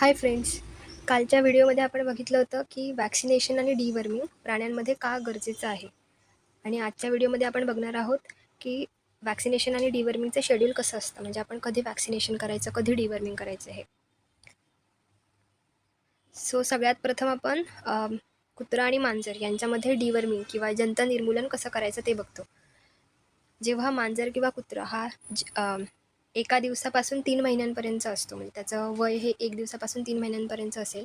Hi friends. कालच्या व्हिडिओमध्ये आपण बघितलं होतं की वॅक्सिनेशन आणि डिवर्मिंग प्राण्यांमध्ये का गरजेचं आहे. आणि आजच्या व्हिडिओमध्ये आपण बघणार आहोत की वॅक्सिनेशन आणि डिवर्मिंगचं शेड्यूल कसं असतं, म्हणजे आपण कधी वॅक्सिनेशन करायचं, कधी डिवर्मिंग करायचं हे. सो सगळ्यात प्रथम आपण कुत्रा आणि मांजर यांच्यामध्ये डिवर्मिंग किंवा जंत निर्मूलन कसं करायचं ते बघतो. जेव्हा मांजर किंवा कुत्रा हा एका दिवसापासून 3 महिन्यांपर्यंतचा असतो, म्हणजे त्याचं वय हे 1 दिवसापासून 3 महिन्यांपर्यंतचं असेल,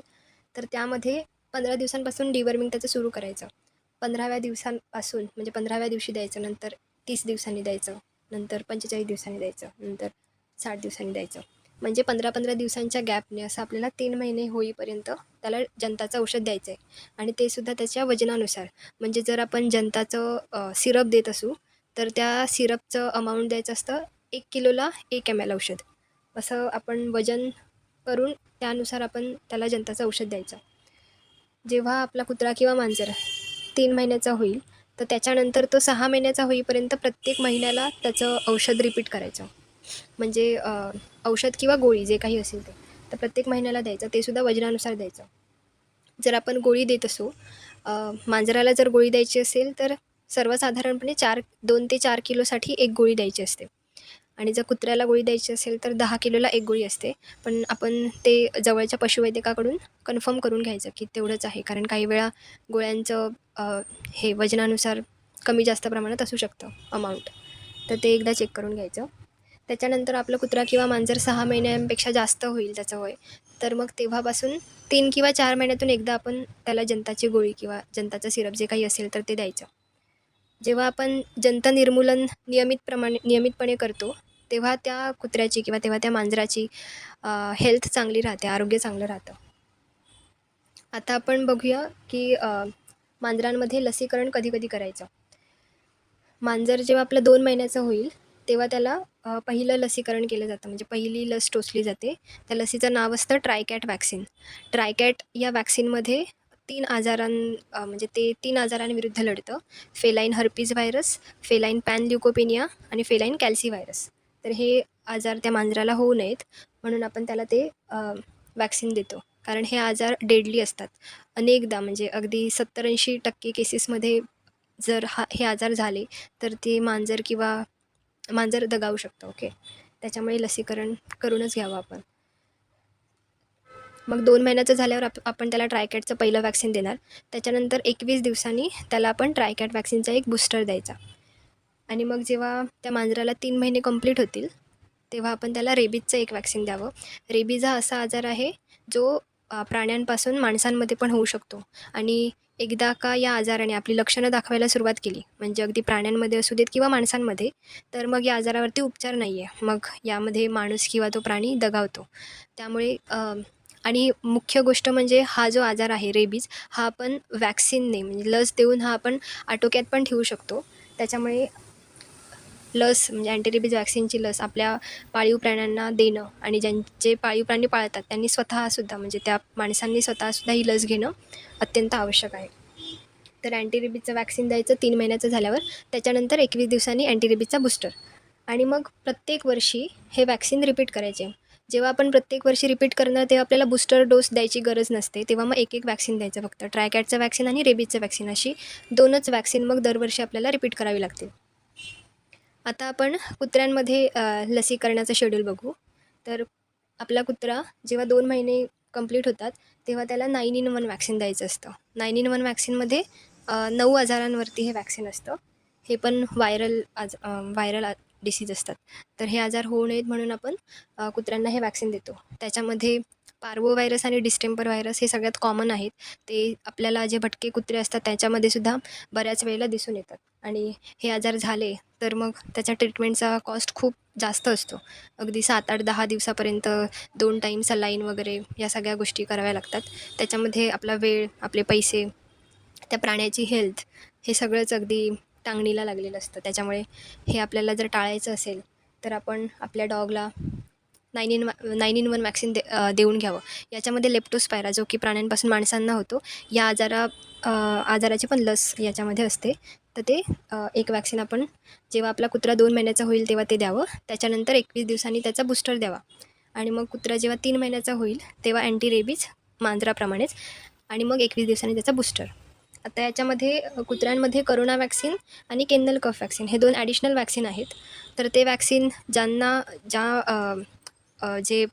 तर त्यामध्ये 15 दिवसांपासून डिवर्मिंग त्याचं सुरू करायचं. 15व्या दिवसांपासून म्हणजे 15व्या दिवशी द्यायचं, नंतर 30 दिवसांनी द्यायचं, नंतर 45 दिवसांनी द्यायचं, नंतर 60 दिवसांनी द्यायचं. म्हणजे 15-15 दिवसांच्या गॅपने असं आपल्याला 3 महिने होईपर्यंत त्याला जंताचं औषध द्यायचं आहे. आणि ते सुद्धा त्याच्या वजनानुसार. म्हणजे जर आपण जंताचं सिरप देत असू, तर त्या सिरपचं अमाऊंट द्यायचं असतं 1 किलोला 1 ml औषध. असं आपण वजन करून त्यानुसार आपण त्याला जंताचं औषध द्यायचं. जेव्हा आपला कुत्रा किंवा मांजर 3 महिन्याचा होईल, तर त्याच्यानंतर तो 6 महिन्याचा होईपर्यंत प्रत्येक महिन्याला त्याचं औषध रिपीट करायचं. म्हणजे औषध किंवा गोळी जे काही असेल ते, तर प्रत्येक महिन्याला द्यायचं. ते सुद्धा वजनानुसार द्यायचं. जर आपण गोळी देत असू, मांजराला जर गोळी द्यायची असेल, तर सर्वसाधारणपणे 2 ते 4 किलोसाठी 1 गोळी द्यायची असते. आणि जर कुत्र्याला गोळी द्यायची असेल, तर 10 किलोला 1 गोळी असते. पण आपण ते जवळच्या पशुवैद्यकाकडून कन्फर्म करून घ्यायचं की तेवढंच आहे. कारण काही वेळा गोळ्यांचं हे वजनानुसार कमी जास्त प्रमाणात असू शकतं अमाऊंट. तर ते एकदा चेक करून घ्यायचं. त्याच्यानंतर आपलं कुत्रा किंवा मांजर 6 महिन्यांपेक्षा जास्त होईल त्याचं वय, तर मग तेव्हापासून 3 किंवा 4 महिन्यातून एकदा आपण त्याला जंताची गोळी किंवा जंताचं सिरप जे काही असेल तर ते द्यायचं. जेव्हा आपण जंत निर्मूलन नियमितपणे करतो, तेव्हा त्या कुत्र्याची किंवा तेव्हा त्या मांजराची हेल्थ चांगली राहते, आरोग्य चांगलं राहतं. आता आपण बघूया की मांजरांमध्ये लसीकरण कधी-कधी करायचं. मांजर जेव्हा आपलं 2 महिन्याचं होईल, तेव्हा त्याला पहिलं लसीकरण केलं जातं, म्हणजे पहिली लस टोचली जाते. त्या लसीचं नाव असतं ट्रायकॅट वॅक्सिन. ट्रायकॅट या वॅक्सिनमध्ये 3 म्हणजे ते 3 आजारांविरुद्ध लढतं. फेलाईन हर्पीज व्हायरस, फेलाईन पॅनल्युकोपेनिया आणि फेलाईन कॅल्सी व्हायरस. तर हे आजार त्या मांजराला होऊ नयेत म्हणून आपण त्याला ते वॅक्सिन देतो. कारण हे आजार डेडली असतात. अनेकदा म्हणजे अगदी 70-80% केसेसमध्ये जर हे आजार झाले, तर ते मांजर दगावू शकतं. ओके. त्याच्यामुळे लसीकरण करूनच घ्यावं आपण. मग 2 महिन्याचं झाल्यावर आपण त्याला ट्रायकॅटचं पहिलं वॅक्सिन देणार. त्याच्यानंतर 21 दिवसांनी त्याला आपण ट्रायकॅट वॅक्सिनचा एक बूस्टर द्यायचा. आणि मग जेव्हा त्या मांजराला 3 महिने कंप्लीट होतील, तेव्हा आपण त्याला रेबीजचं एक वॅक्सिन द्यावं. रेबीज हा असा आजार आहे जो प्राण्यांपासून माणसांमध्ये पण होऊ शकतो. आणि एकदा का या आजाराने आपली लक्षणं दाखवायला सुरुवात केली, म्हणजे अगदी प्राण्यांमध्ये असू देत किंवा माणसांमध्ये, तर मग या आजारावरती उपचार नाही आहे. मग यामध्ये माणूस किंवा तो प्राणी दगावतो. त्यामुळे आणि मुख्य गोष्ट म्हणजे हा जो आजार आहे रेबीज, हा आपण वॅक्सिनने म्हणजे लस देऊन हा आपण आटोक्यात पण ठेवू शकतो. त्याच्यामुळे लस म्हणजे अँटीरेबीज वॅक्सिनची लस आपल्या पाळीव प्राण्यांना देणं आणि ज्यांचे पाळीव प्राणी पाळतात त्यांनी स्वतःसुद्धा म्हणजे त्या माणसांनी स्वतःसुद्धा ही लस घेणं अत्यंत आवश्यक आहे. तर अँटीरेबीजचं वॅक्सिन द्यायचं 3 महिन्याचं झाल्यावर. त्याच्यानंतर 21 दिवसांनी अँटीरेबीजचा बूस्टर. आणि मग प्रत्येक वर्षी हे वॅक्सिन रिपीट करायचे. जेव्हा आपण प्रत्येक वर्षी रिपीट करणार तेव्हा आपल्याला बूस्टर डोस द्यायची गरज नसते. तेव्हा मग एक वॅक्सिन द्यायचं फक्त. ट्रायकॅटचं वॅक्सिन आणि रेबीजचं वॅक्सिन अशी 2च वॅक्सिन मग दरवर्षी आपल्याला रिपीट करावी लागतील. आता आपण कुत्र्यांमध्ये लसीकरणाचं शेड्यूल बघू. तर आपला कुत्रा जेव्हा 2 महिने कंप्लीट होतात, तेव्हा त्याला 9-in-1 वॅक्सिन द्यायचं असतं. 9-in-1 वॅक्सिनमध्ये 9 आजारांवरती हे वॅक्सिन असतं. हे पण व्हायरल डिसीज असतात. तर हे आजार होऊ नयेत म्हणून आपण कुत्र्यांना हे वॅक्सिन देतो. त्याच्यामध्ये पार्वो व्हायरस आणि डिस्टेंपर व्हायरस हे सगळ्यात कॉमन आहेत. ते आपल्याला जे भटके कुत्रे असतात त्याच्यामध्ये सुद्धा बऱ्याच वेळेला दिसून येतात. आणि हे आजार झाले तर मग त्याच्या ट्रीटमेंटचा कॉस्ट खूप जास्त असतो. अगदी 7-8-10 दिवसापर्यंत 2 टाईम सलाईन वगैरे या सगळ्या गोष्टी कराव्या लागतात. त्याच्यामध्ये आपला वेळ, आपले पैसे, त्या प्राण्याची हेल्थ हे सगळंच अगदी टांगणीला लागलेलं असतं. त्याच्यामुळे हे आपल्याला जर टाळायचं असेल, तर आपण आपल्या डॉगला 9-in-1 वॅक्सिन देऊन घ्यावं. याच्यामध्ये लेप्टोस्पायरा जो की प्राण्यांपासून माणसांना होतो, या आजाराची पण लस याच्यामध्ये असते. तर ते एक वॅक्सिन आपण जेव्हा आपला कुत्रा 2 महिन्याचा होईल तेव्हा ते द्यावं. त्याच्यानंतर 21 दिवसांनी त्याचा बूस्टर द्यावा. आणि मग कुत्रा जेव्हा 3 महिन्याचा होईल तेव्हा अँटी रेबीज मांजराप्रमाणेच, आणि मग 21 दिवसांनी त्याचा बूस्टर. आता याच्यामध्ये कुत्र्यांमध्ये करोना वॅक्सिन आणि केन्नल कफ वॅक्सिन हे 2 ॲडिशनल वॅक्सिन आहेत. तर ते वॅक्सिन जे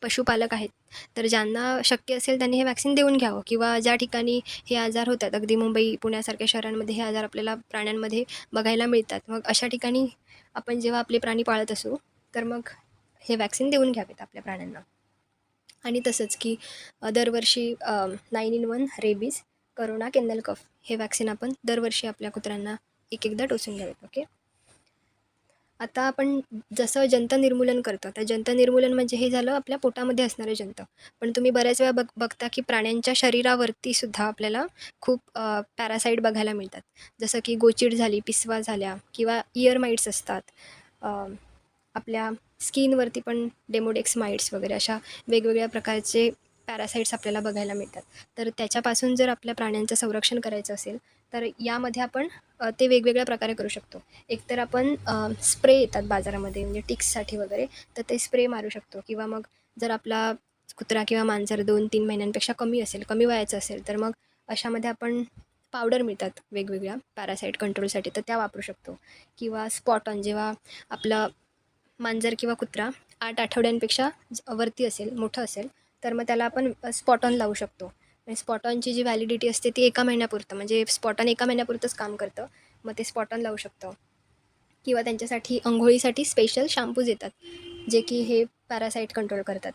पशुपालक आहेत, तर ज्यांना शक्य असेल त्यांनी हे वॅक्सिन देऊन घ्यावं, किंवा ज्या ठिकाणी हे आजार होतात, अगदी मुंबई, पुण्यासारख्या शहरांमध्ये हे आजार आपल्याला प्राण्यांमध्ये बघायला मिळतात. मग अशा ठिकाणी आपण जेव्हा आपले प्राणी पाळत असू, तर मग हे वॅक्सिन देऊन घ्यावेत आपल्या प्राण्यांना. आणि तसंच की दरवर्षी 9-in-1 रेबीज, करोना, केन्नल कफ हे वॅक्सिन आपण दरवर्षी आपल्या कुत्र्यांना एकदा टोचून घ्यावेत. ओके. आता आपण जसं जंत निर्मूलन करतो, तर जंत निर्मूलन म्हणजे हे झालं आपल्या पोटामध्ये असणारे जंत. पण तुम्ही बऱ्याच वेळा बघता की प्राण्यांच्या शरीरावरती सुद्धा आपल्याला खूप पॅरासाईट बघायला मिळतात. जसं की गोचिड झाली, पिसवा झाल्या, किंवा इयर माईट्स असतात. अ, आपल्या स्किनवरती पण डेमोडेक्स माईट्स वगैरे अशा वेगवेगळ्या प्रकारचे पॅरासाईट्स आपल्याला बघायला मिळतात. तर त्याच्यापासून जर आपल्या प्राण्यांचं संरक्षण करायचं असेल, तर यामध्ये आपण ते वेगवेगळ्या प्रकारे करू शकतो. एकतर आपण स्प्रे येतात बाजारामध्ये, म्हणजे टिक्ससाठी वगैरे, तर ते स्प्रे मारू शकतो. किंवा मग जर आपला कुत्रा किंवा मांजर 2-3 महिन्यांपेक्षा कमी असेल, कमी वयाचं असेल, तर मग अशामध्ये आपण पावडर मिळतात वेगवेगळ्या पॅरासाईट कंट्रोलसाठी, तर त्या वापरू शकतो. किंवा स्पॉट ऑन, जेव्हा आपलं मांजर किंवा कुत्रा 8 आठवड्यांपेक्षा वरती असेल, मोठं असेल, तर मग त्याला आपण स्पॉट ऑन लावू शकतो. आणि स्पॉट ऑनची जी व्हॅलिडिटी असते ती 1 महिन्यापुरतं, म्हणजे स्पॉट ऑन 1 महिन्यापुरतंच काम करतं. मग ते स्पॉट ऑन लावू शकतो. किंवा त्यांच्यासाठी अंघोळीसाठी स्पेशल शॅम्पूज येतात, जे की हे पॅरासाईट कंट्रोल करतात.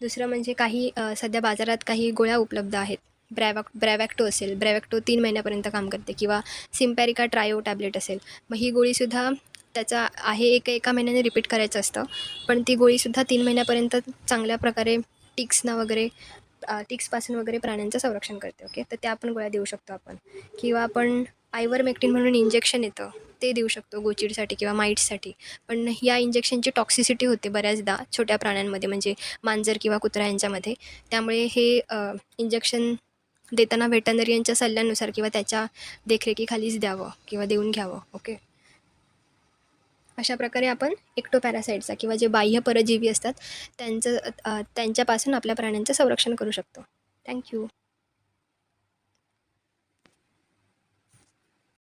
दुसरं म्हणजे काही सध्या बाजारात काही गोळ्या उपलब्ध आहेत. ब्रॅवॅक्टो असेल, ब्रॅवॅक्टो 3 महिन्यापर्यंत काम करते, किंवा सिम्पॅरिका ट्रायो टॅब्लेट असेल. मग ही गोळीसुद्धा त्याचा आहे एका महिन्याने रिपीट करायचं असतं, पण ती गोळीसुद्धा 3 महिन्यापर्यंत चांगल्या प्रकारे टिक्सना वगैरे टिक्सपासून वगैरे प्राण्यांचं संरक्षण करते. ओके, तर त्या पण गोळ्या देऊ शकतो आपण. किंवा आपण आयव्हरमेक्टिन म्हणून इंजेक्शन येतं, ते देऊ शकतो गोचिडसाठी किंवा माईट्ससाठी. पण या इंजेक्शनची टॉक्सिसिटी होते बऱ्याचदा छोट्या प्राण्यांमध्ये, म्हणजे मांजर किंवा कुत्रा यांच्यामध्ये. त्यामुळे हे इंजेक्शन देताना व्हेटनरियनच्या सल्ल्यानुसार किंवा त्याच्या देखरेखीखालीच द्यावं किंवा देऊन घ्यावं. ओके. अशा प्रकारे आपण एक्टोपॅरासाईटचा किंवा जे बाह्य परजीवी असतात त्यांच्यापासून आपल्या प्राण्यांचं संरक्षण करू शकतो. थँक्यू.